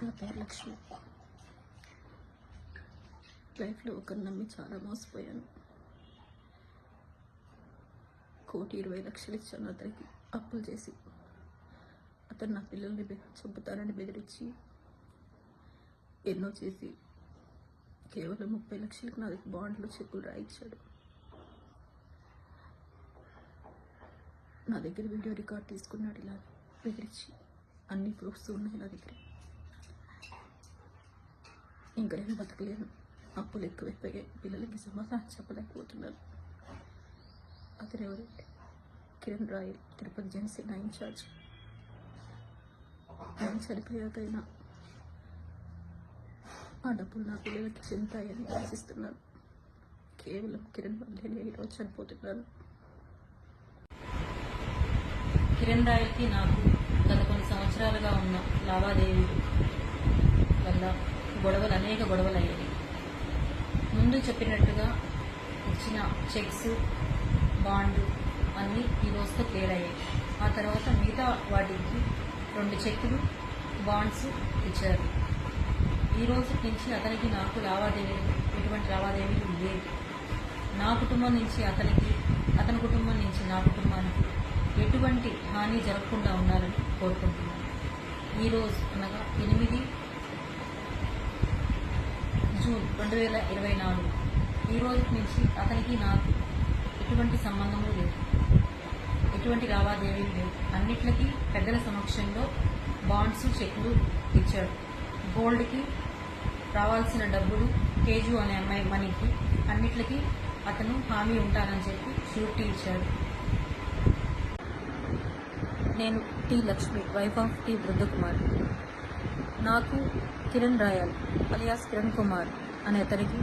నా పేరు లక్ష్మి. లైఫ్లో ఒకరు నమ్మి చాలా మోసపోయాను. 1,20,00,000 ఇచ్చాను అతనికి అప్పులు చేసి. అతను నా పిల్లల్ని చంపుతానని బెదిరించి ఎన్నో చేసి కేవలం 30 లక్షలకు నా దగ్గర బాండ్లు చెక్కులు రాయించాడు. నా దగ్గర వీడియో రికార్డ్ తీసుకున్నాడు. ఇలా బెదిరించి అన్ని ప్రూఫ్స్ ఉన్నాయి నా దగ్గర. ఇంకా నేను బతకలేను. అప్పులు ఎక్కువైపోయాయి. పిల్లలకి సమాధానం చెప్పలేకపోతున్నాను. అతను ఎవరంటే కిరణ్ రాయల్, తిరుపతి జనసేన ఇన్ఛార్జ్. నేను చనిపోయాకైనా ఆ డబ్బులు నా పిల్లలకి చెందుతాయని ఆశిస్తున్నాను. కేవలం కిరణ్ వల్లే నేను ఈరోజు చనిపోతున్నాను. కిరణ్ రాయల్కి నాకు గత కొన్ని సంవత్సరాలుగా ఉన్న లావాదేవీలు వల్ల అనేక గొడవలు అయ్యాయి. ముందు చెప్పినట్టుగా ఇచ్చిన చెక్స్, బాండ్ అన్నీ ఈ రోజుతో క్లియర్ అయ్యాయి. ఆ తర్వాత మిగతా వాటికి 2 చెక్కులు, బాండ్స్ ఇచ్చారు. ఈ రోజు నుంచి అతనికి నాకు ఎటువంటి లావాదేవీలు లేవు. నా కుటుంబం నుంచి అతనికి, అతని కుటుంబం నుంచి నా కుటుంబానికి ఎటువంటి హాని జరగకుండా ఉండాలని కోరుకుంటున్నాను. ఈరోజు అనగా 8 జూన్ 2024 ఈ రోజు నుంచి అతనికి నాకు ఎటువంటి సంబంధము లేదు, ఎటువంటి లావాదేవీలు లేవు. అన్నిట్లకి పెద్దల సమక్షంలో బాండ్స్, చెక్కులు ఇచ్చాడు. గోల్డ్కి రావాల్సిన డబ్బులు, కేజు అనే అమ్మాయి మనీకి అన్నిట్లకి అతను హామీ ఉంటానని చెప్పి షూరిటీ ఇచ్చాడు. నేను T Lakshmi, wife of T Brundakumar. నాకు కిరణ్ రాయల్ అలియాస్ కిరణ్ కుమార్ అనే అతనికి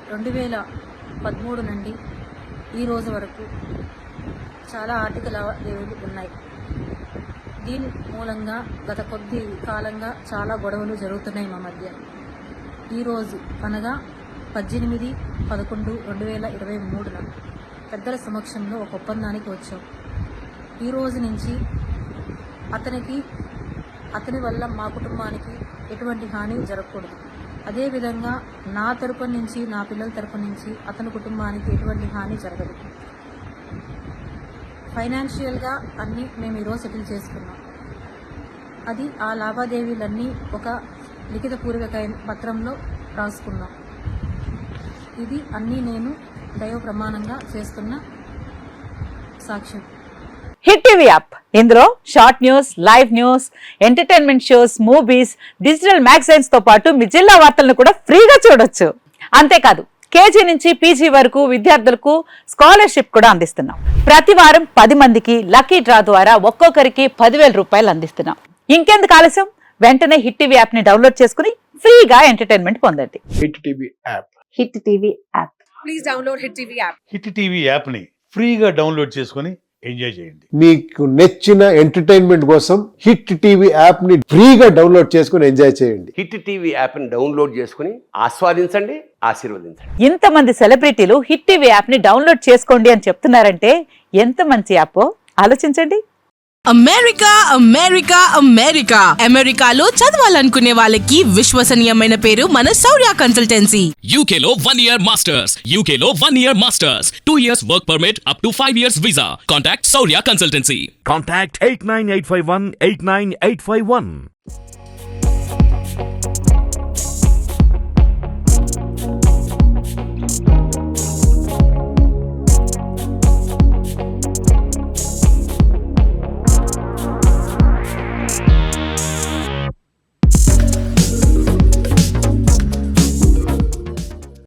2013 నుండి ఈ రోజు వరకు చాలా ఆర్థిక లావాదేవీలు ఉన్నాయి. దీని మూలంగా గత కొద్ది కాలంగా చాలా గొడవలు జరుగుతున్నాయి మా మధ్య. ఈరోజు అనగా 18/11/2023 పెద్దల సమక్షంలో ఒక ఒప్పందానికి వచ్చాం. ఈ రోజు నుంచి అతని వల్ల మా కుటుంబానికి ఎటువంటి హాని జరగకూడదు. అదేవిధంగా నా తరపు నుంచి, నా పిల్లల తరపు నుంచి అతని కుటుంబానికి ఎటువంటి హాని జరగదు. ఫైనాన్షియల్గా అన్నీ మేము ఈరోజు సెటిల్ చేసుకున్నాం. అది ఆ లావాదేవీలన్నీ ఒక లిఖితపూర్వక పత్రంలో రాసుకున్నాం. ఇది అన్నీ నేను దైవ ప్రమాణంగా చేస్తున్న సాక్ష్యం. హిట్ టీవీ యాప్, ఇందులో short news, live news, entertainment shows, movies, digital magazines తో పాటు మీ జిల్లా వార్తలను కూడా ఫ్రీగా చూడొచ్చు. అంతేకాదు కేజీ నుంచి పీజీ వరకు విద్యార్థులకు స్కాలర్షిప్ కూడా అందిస్తున్నాం. ప్రతి వారం 10 మందికి లక్కీ డ్రా ద్వారా ఒక్కొక్కరికి 10,000 రూపాయలు అందిస్తున్నాం. ఇంకెందుకు ఆలస్యం, వెంటనే హిట్ టీవీ యాప్ ని డౌన్లోడ్ చేసుకుని ఫ్రీగా ఎంటర్టైన్మెంట్ పొందండి. Hit TV app. Hit TV app. Please download hit TV app. Hit TV app ని ఫ్రీగా డౌన్లోడ్ చేసుకుని ఎంజాయ్ చేయండి. మీకు నచ్చిన ఎంటర్టైన్మెంట్ కోసం హిట్ టీవీ యాప్ ని ఫ్రీగా డౌన్లోడ్ చేసుకుని ఎంజాయ్ చేయండి. హిట్ టీవీ యాప్ ని డౌన్లోడ్ చేసుకుని ఆస్వాదించండి, ఆశీర్వదించండి. ఇంతమంది సెలబ్రిటీలు హిట్ టీవీ యాప్ ని డౌన్లోడ్ చేసుకోండి అని చెప్తున్నారంటే ఎంత మంచి యాప్ ఆలోచించండి. అమెరికా అమెరికా అమెరికా అమెరికాలో చదవాలనుకునే వాళ్ళకి విశ్వసనీయమైన పేరు మన శౌర్య కన్సల్టెన్సీ. UK లో 1 year masters, UK లో 1 year masters, 2 years work permit up to 5 years visa. Contact Saurya Consultancy. Contact 89851 89851.